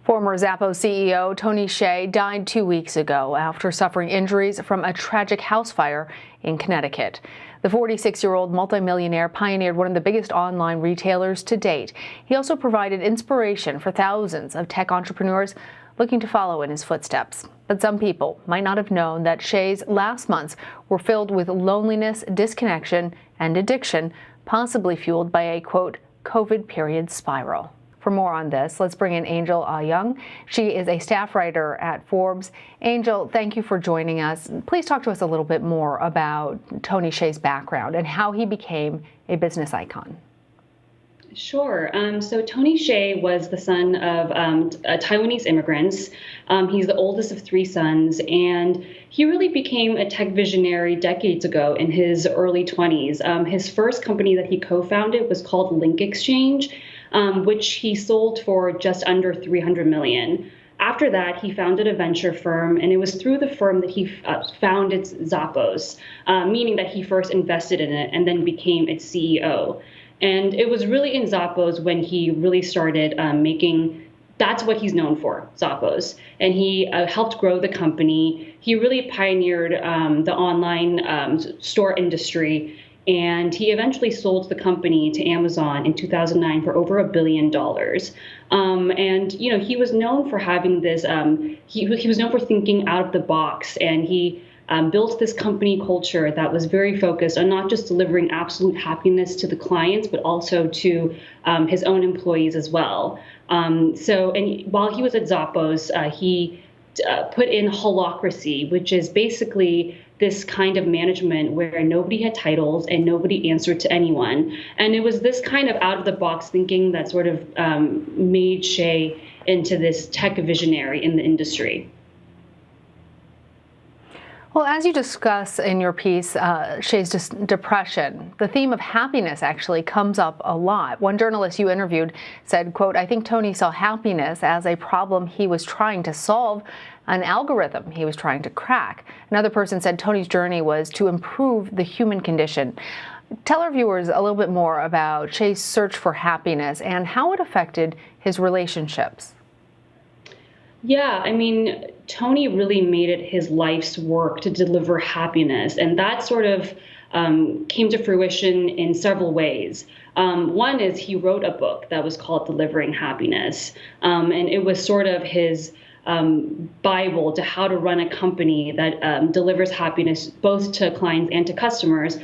Former Zappos CEO Tony Hsieh died 2 weeks ago after suffering injuries from a tragic house fire in Connecticut. The 46-year-old multi-millionaire pioneered one of the biggest online retailers to date. He also provided inspiration for thousands of tech entrepreneurs looking to follow in his footsteps. But some people might not have known that Hsieh's last months were filled with loneliness, disconnection, and addiction, possibly fueled by a, quote, COVID period spiral. For more on this, let's bring in Angel Au-Yeung. She is a staff writer at Forbes. Angel, thank you for joining us. Please talk to us a little bit more about Tony Hsieh's background and how he became a business icon. Sure. So Tony Hsieh was the son of Taiwanese immigrants. He's the oldest of three sons, and he really became a tech visionary decades ago in his early 20s. His first company that he co-founded was called Link Exchange, which he sold for just under $300 million. After that, he founded a venture firm, and it was through the firm that he founded Zappos, meaning that he first invested in it and then became its CEO. And it was really in Zappos when he really started that's what he's known for, Zappos. And he helped grow the company. He really pioneered the online store industry. And he eventually sold the company to Amazon in 2009 for over $1 billion. And, you know, he was known for having this, he was known for thinking out of the box, and he built this company culture that was very focused on not just delivering absolute happiness to the clients, but also to his own employees as well. And while he was at Zappos, he put in holacracy, which is basically this kind of management where nobody had titles and nobody answered to anyone. And it was this kind of out of the box thinking that sort of made Hsieh into this tech visionary in the industry. Well, as you discuss in your piece, Hsieh's depression, the theme of happiness actually comes up a lot. One journalist you interviewed said, quote, "I think Tony saw happiness as a problem he was trying to solve, an algorithm he was trying to crack." Another person said Tony's journey was to improve the human condition. Tell our viewers a little bit more about Hsieh's search for happiness and how it affected his relationships. Yeah, I mean, Tony really made it his life's work to deliver happiness, and that sort of came to fruition in several ways. One is he wrote a book that was called Delivering Happiness, and it was sort of his Bible to how to run a company that delivers happiness both to clients and to customers.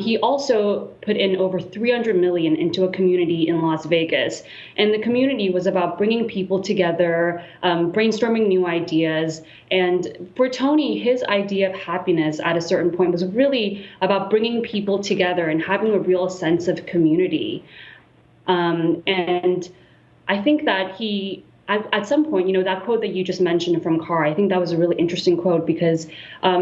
He also put in over $300 million into a community in Las Vegas. And the community was about bringing people together, brainstorming new ideas. And for Tony, his idea of happiness at a certain point was really about bringing people together and having a real sense of community. And I think that at some point, you know, that quote that you just mentioned from Carr, I think that was a really interesting quote because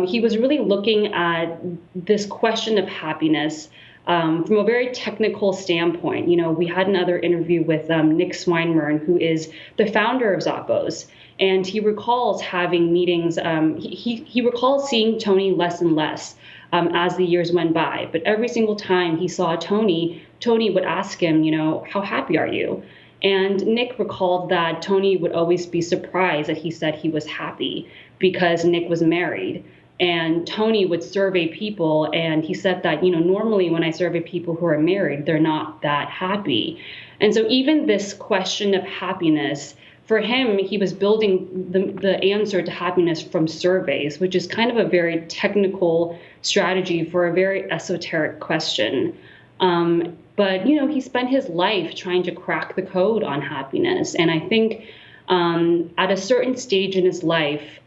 he was really looking at this question of happiness from a very technical standpoint. You know, we had another interview with Nick Swinburne, who is the founder of Zappos, and he recalls having meetings. He recalls seeing Tony less and less as the years went by. But every single time he saw Tony would ask him, you know, how happy are you? And Nick recalled that Tony would always be surprised that he said he was happy because Nick was married. And Tony would survey people, and he said that, you know, normally when I survey people who are married, they're not that happy. And so even this question of happiness, for him, he was building the answer to happiness from surveys, which is kind of a very technical strategy for a very esoteric question. But, you know, he spent his life trying to crack the code on happiness. And I think at a certain stage in his life,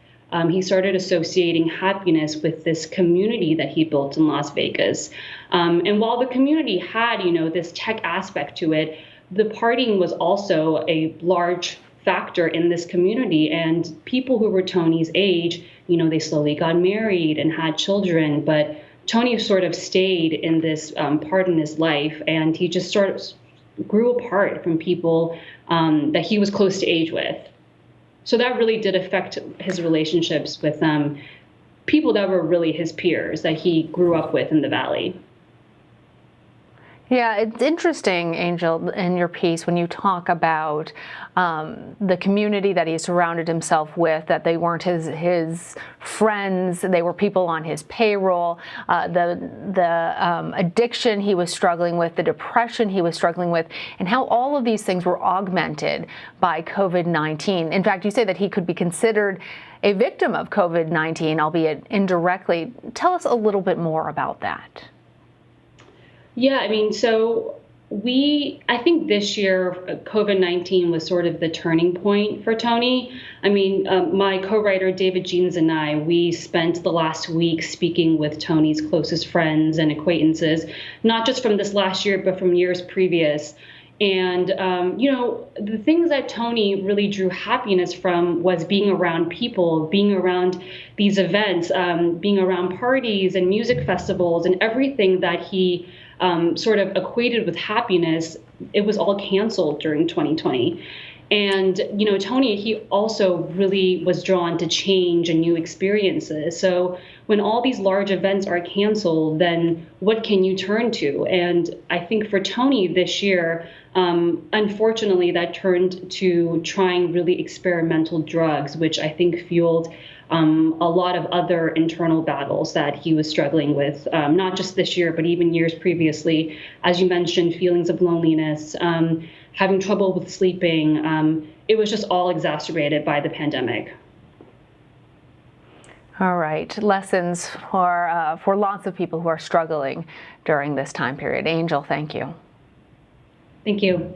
he started associating happiness with this community that he built in Las Vegas. And while the community had, you know, this tech aspect to it, the partying was also a large factor in this community. And people who were Tony's age, you know, they slowly got married and had children, but Tony sort of stayed in this part in his life, and he just sort of grew apart from people that he was close to age with. So that really did affect his relationships with people that were really his peers that he grew up with in the Valley. Yeah, it's interesting, Angel, in your piece when you talk about the community that he surrounded himself with, that they weren't his friends, they were people on his payroll, the addiction he was struggling with, the depression he was struggling with, and how all of these things were augmented by COVID-19. In fact, you say that he could be considered a victim of COVID-19, albeit indirectly. Tell us a little bit more about that. Yeah, I mean, so I think this year, COVID-19 was sort of the turning point for Tony. I mean, my co-writer, David Jeans, and I, we spent the last week speaking with Tony's closest friends and acquaintances, not just from this last year, but from years previous. And, the things that Tony really drew happiness from was being around people, being around these events, being around parties and music festivals and everything that he sort of equated with happiness. It was all canceled during 2020. And, Tony, he also really was drawn to change and new experiences. So when all these large events are canceled, then what can you turn to? And I think for Tony this year, unfortunately, that turned to trying really experimental drugs, which I think fueled a lot of other internal battles that he was struggling with, not just this year, but even years previously. As you mentioned, feelings of loneliness, having trouble with sleeping. It was just all exacerbated by the pandemic. All right, lessons for lots of people who are struggling during this time period. Angel, thank you. Thank you.